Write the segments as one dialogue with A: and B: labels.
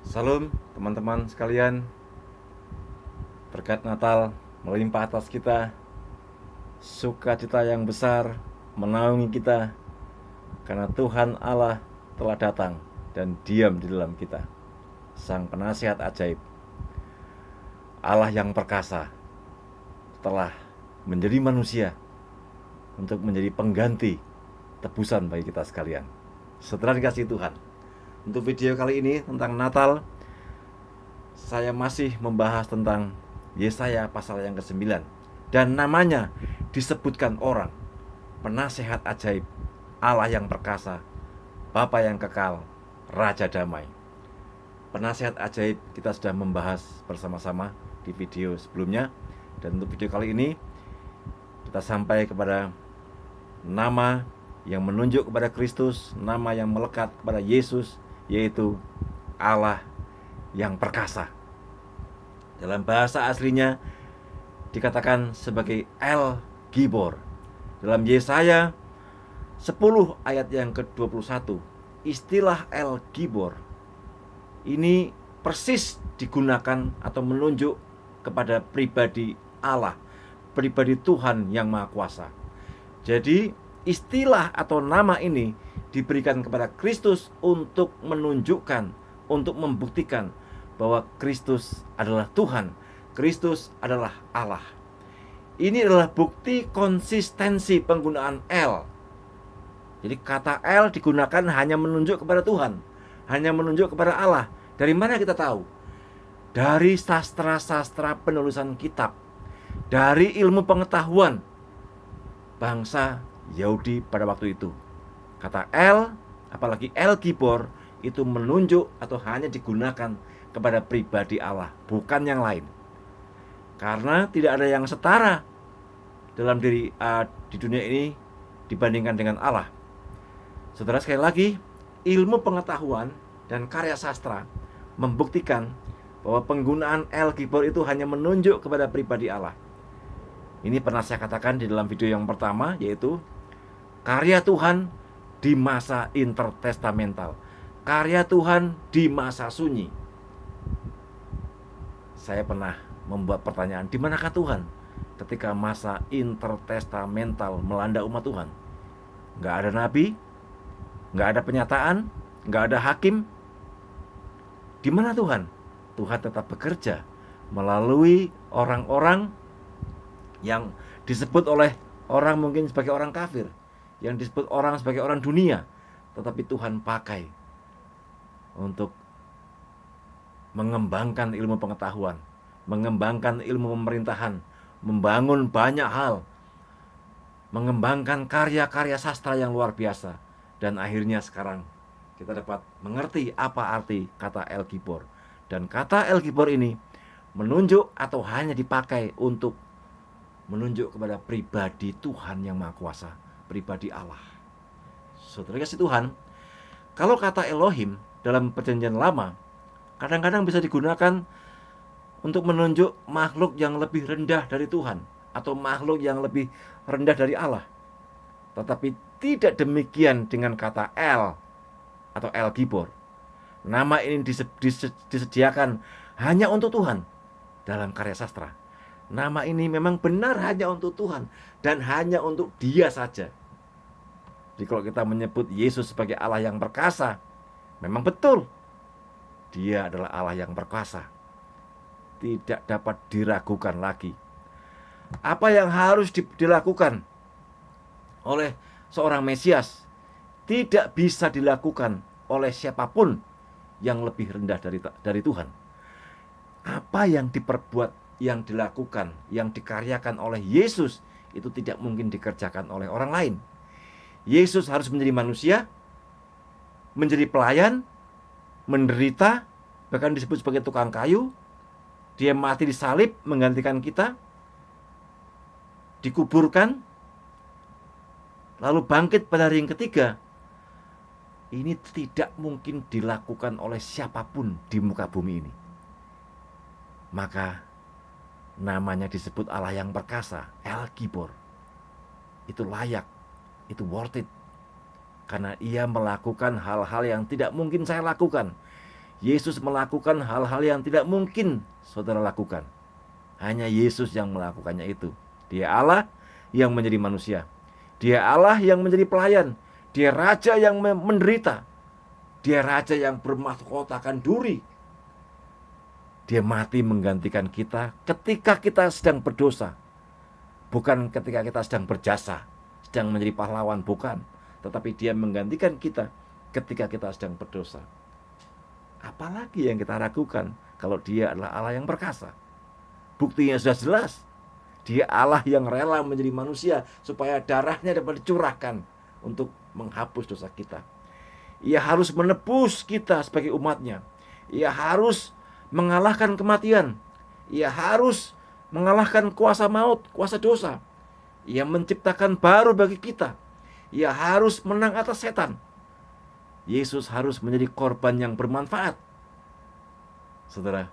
A: Salam teman-teman sekalian, berkat Natal melimpah atas kita, sukacita yang besar menaungi kita karena Tuhan Allah telah datang dan diam di dalam kita. Sang penasihat ajaib, Allah yang perkasa telah menjadi manusia untuk menjadi pengganti tebusan bagi kita sekalian. Saudara dikasihi Tuhan, untuk video kali ini tentang Natal, saya masih membahas tentang Yesaya pasal yang ke-9. Dan namanya disebutkan orang, penasehat ajaib, Allah yang perkasa, Bapa yang kekal, Raja damai. Penasehat ajaib kita sudah membahas bersama-sama di video sebelumnya. Dan untuk video kali ini kita sampai kepada nama yang menunjuk kepada Kristus, nama yang melekat kepada Yesus, yaitu Allah yang perkasa. Dalam bahasa aslinya dikatakan sebagai El Gibor. Dalam Yesaya 10 ayat yang ke-21, istilah El Gibor ini persis digunakan atau menunjuk kepada pribadi Allah, pribadi Tuhan yang Maha Kuasa. Jadi istilah atau nama ini diberikan kepada Kristus untuk menunjukkan, untuk membuktikan bahwa Kristus adalah Tuhan, Kristus adalah Allah. Ini adalah bukti konsistensi penggunaan El. Jadi kata El digunakan hanya menunjuk kepada Tuhan, hanya menunjuk kepada Allah. Dari mana kita tahu? Dari sastra-sastra penulisan kitab, dari ilmu pengetahuan bangsa Yahudi pada waktu itu. Kata El, apalagi El Gibor, itu menunjuk atau hanya digunakan kepada pribadi Allah, bukan yang lain. Karena tidak ada yang setara dalam diri di dunia ini dibandingkan dengan Allah. Saudara, sekali lagi, ilmu pengetahuan dan karya sastra membuktikan bahwa penggunaan El Gibor itu hanya menunjuk kepada pribadi Allah. Ini pernah saya katakan di dalam video yang pertama, yaitu karya Tuhan di masa intertestamental, karya Tuhan di masa sunyi. Saya pernah membuat pertanyaan, di manakah Tuhan ketika masa intertestamental melanda umat Tuhan? Nggak ada nabi, nggak ada penyataan, nggak ada hakim. Di mana Tuhan? Tuhan tetap bekerja melalui orang-orang yang disebut oleh orang mungkin sebagai orang kafir, yang disebut orang sebagai orang dunia, tetapi Tuhan pakai untuk mengembangkan ilmu pengetahuan, mengembangkan ilmu pemerintahan, membangun banyak hal, mengembangkan karya-karya sastra yang luar biasa. Dan akhirnya sekarang kita dapat mengerti apa arti kata El Gibor. Dan kata El Gibor ini menunjuk atau hanya dipakai untuk menunjuk kepada pribadi Tuhan yang Maha Kuasa, pribadi Allah. Saudara kasih Tuhan, kalau kata Elohim dalam perjanjian lama kadang-kadang bisa digunakan untuk menunjuk makhluk yang lebih rendah dari Tuhan, atau makhluk yang lebih rendah dari Allah. Tetapi tidak demikian dengan kata El atau El Gibor. Nama ini disediakan hanya untuk Tuhan dalam karya sastra. Nama ini memang benar hanya untuk Tuhan dan hanya untuk Dia saja. Jadi kalau kita menyebut Yesus sebagai Allah yang perkasa, memang betul Dia adalah Allah yang perkasa, tidak dapat diragukan lagi. Apa yang harus dilakukan oleh seorang Mesias tidak bisa dilakukan oleh siapapun yang lebih rendah dari Tuhan. Apa yang diperbuat, yang dilakukan, yang dikaryakan oleh Yesus itu tidak mungkin dikerjakan oleh orang lain. Yesus harus menjadi manusia, menjadi pelayan, menderita, bahkan disebut sebagai tukang kayu. Dia mati disalib menggantikan kita, dikuburkan, lalu bangkit pada hari yang ketiga. Ini tidak mungkin dilakukan oleh siapapun di muka bumi ini. Maka namanya disebut Allah yang perkasa, El Gibor. Itu layak, itu worth it. Karena ia melakukan hal-hal yang tidak mungkin saya lakukan, Yesus melakukan hal-hal yang tidak mungkin saudara lakukan. Hanya Yesus yang melakukannya itu. Dia Allah yang menjadi manusia. Dia Allah yang menjadi pelayan. Dia Raja yang menderita. Dia Raja yang bermahkotakan duri. Dia mati menggantikan kita ketika kita sedang berdosa. Bukan ketika kita sedang berjasa, sedang menjadi pahlawan, bukan. Tetapi dia menggantikan kita ketika kita sedang berdosa. Apalagi yang kita ragukan kalau dia adalah Allah yang perkasa? Buktinya sudah jelas. Dia Allah yang rela menjadi manusia supaya darahnya dapat dicurahkan untuk menghapus dosa kita. Ia harus menebus kita sebagai umatnya. Ia harus mengalahkan kematian. Ia harus mengalahkan kuasa maut, kuasa dosa. Ia menciptakan baru bagi kita. Ia harus menang atas setan. Yesus harus menjadi korban yang bermanfaat. Saudara,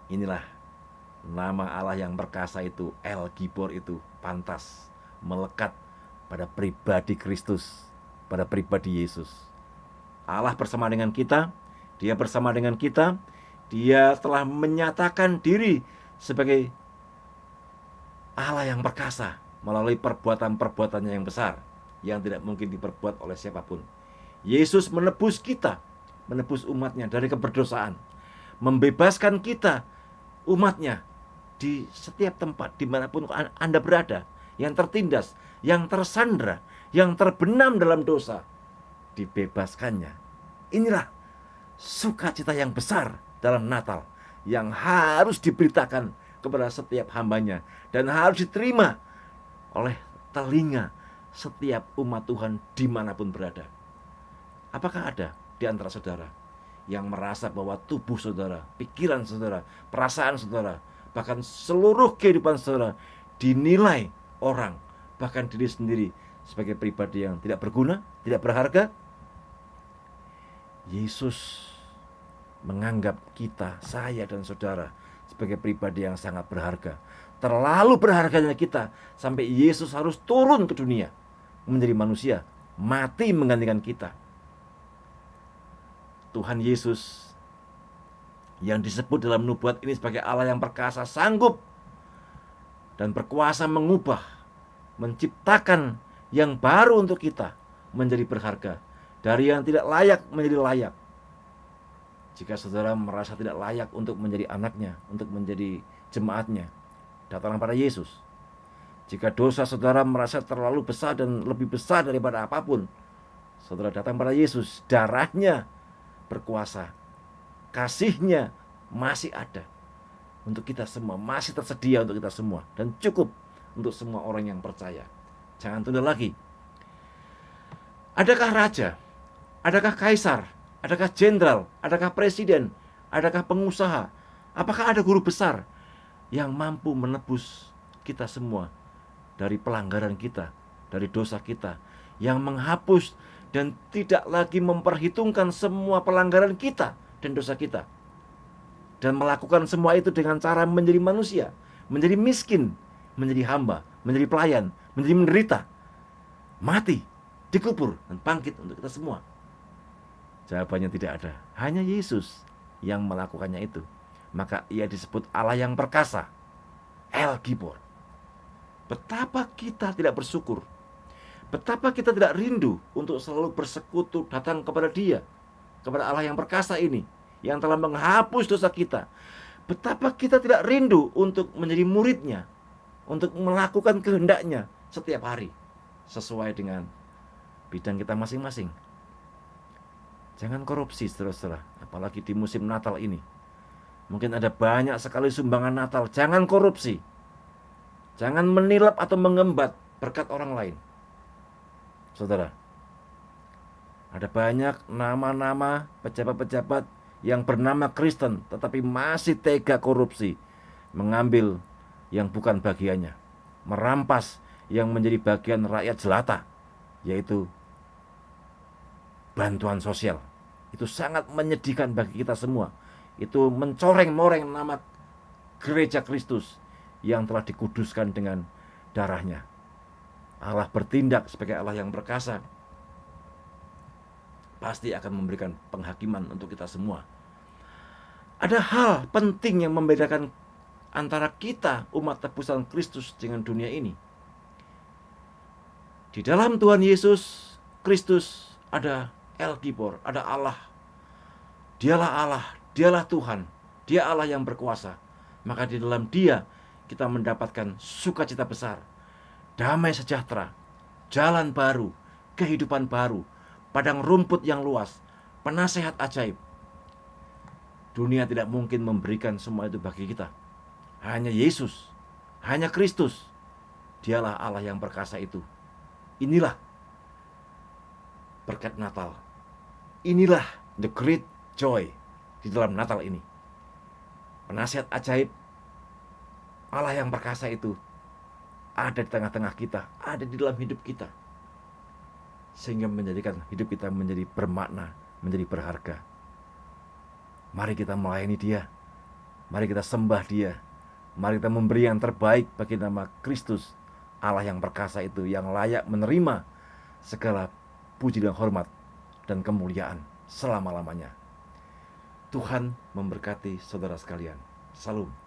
A: inilah nama Allah yang perkasa itu, El Gibor itu pantas melekat pada pribadi Kristus, pada pribadi Yesus. Allah bersama dengan kita, Dia bersama dengan kita. Dia telah menyatakan diri sebagai Allah yang perkasa melalui perbuatan-perbuatannya yang besar, yang tidak mungkin diperbuat oleh siapapun. Yesus menebus kita, menebus umatnya dari keberdosaan, membebaskan kita, umatnya, di setiap tempat, dimanapun Anda berada, yang tertindas, yang tersandra, yang terbenam dalam dosa, dibebaskannya. Inilah sukacita yang besar dalam Natal, yang harus diberitakan kepada setiap hambanya, dan harus diterima oleh telinga setiap umat Tuhan dimanapun berada. Apakah ada di antara saudara yang merasa bahwa tubuh saudara, pikiran saudara, perasaan saudara, bahkan seluruh kehidupan saudara dinilai orang, bahkan diri sendiri, sebagai pribadi yang tidak berguna, tidak berharga? Yesus menganggap kita, saya dan saudara, sebagai pribadi yang sangat berharga. Terlalu berharganya kita sampai Yesus harus turun ke dunia menjadi manusia, mati menggantikan kita. Tuhan Yesus yang disebut dalam nubuat ini sebagai Allah yang perkasa, sanggup dan berkuasa mengubah, menciptakan yang baru untuk kita menjadi berharga, dari yang tidak layak menjadi layak. Jika saudara merasa tidak layak untuk menjadi anaknya, untuk menjadi jemaatnya, datanglah pada Yesus. Jika dosa saudara merasa terlalu besar dan lebih besar daripada apapun, saudara datang pada Yesus. Darahnya berkuasa, kasihnya masih ada untuk kita semua, masih tersedia untuk kita semua, dan cukup untuk semua orang yang percaya. Jangan tunda lagi. Adakah raja? Adakah kaisar? Adakah jenderal? Adakah presiden? Adakah pengusaha? Apakah ada guru besar yang mampu menebus kita semua dari pelanggaran kita, dari dosa kita, yang menghapus dan tidak lagi memperhitungkan semua pelanggaran kita dan dosa kita, dan melakukan semua itu dengan cara menjadi manusia, menjadi miskin, menjadi hamba, menjadi pelayan, menjadi menderita, mati, dikubur, dan bangkit untuk kita semua? Jawabannya tidak ada. Hanya Yesus yang melakukannya itu. Maka ia disebut Allah yang perkasa, El Gibor. Betapa kita tidak bersyukur, betapa kita tidak rindu untuk selalu bersekutu datang kepada Dia, kepada Allah yang perkasa ini, yang telah menghapus dosa kita. Betapa kita tidak rindu untuk menjadi muridnya, untuk melakukan kehendaknya setiap hari, sesuai dengan bidang kita masing-masing. Jangan korupsi, saudara-saudara, apalagi di musim Natal ini. Mungkin ada banyak sekali sumbangan Natal. Jangan korupsi. Jangan menilap atau mengembat berkat orang lain. Saudara, ada banyak nama-nama pejabat-pejabat yang bernama Kristen, tetapi masih tega korupsi, mengambil yang bukan bagiannya, merampas yang menjadi bagian rakyat jelata, yaitu bantuan sosial. Itu sangat menyedihkan bagi kita semua. Itu mencoreng-moreng nama gereja Kristus yang telah dikuduskan dengan darahnya. Allah bertindak sebagai Allah yang perkasa. pasti akan memberikan penghakiman untuk kita semua. Ada hal penting yang membedakan antara kita, umat tebusan Kristus, dengan dunia ini. Di dalam Tuhan Yesus Kristus ada El Gibor, ada Allah. Dialah Allah, dialah Tuhan, dia Allah yang berkuasa. Maka di dalam dia kita mendapatkan sukacita besar, damai sejahtera, jalan baru, kehidupan baru, padang rumput yang luas, penasehat ajaib. Dunia tidak mungkin memberikan semua itu bagi kita. Hanya Yesus, hanya Kristus, dialah Allah yang perkasa itu. Inilah berkat Natal. Inilah the great joy di dalam Natal ini. Penasihat ajaib, Allah yang perkasa itu ada di tengah-tengah kita, ada di dalam hidup kita, sehingga menjadikan hidup kita menjadi bermakna, menjadi berharga. Mari kita melayani dia, mari kita sembah dia, mari kita memberi yang terbaik bagi nama Kristus, Allah yang perkasa itu, yang layak menerima segala puji dan hormat dan kemuliaan selama-lamanya. Tuhan memberkati saudara sekalian. Salam.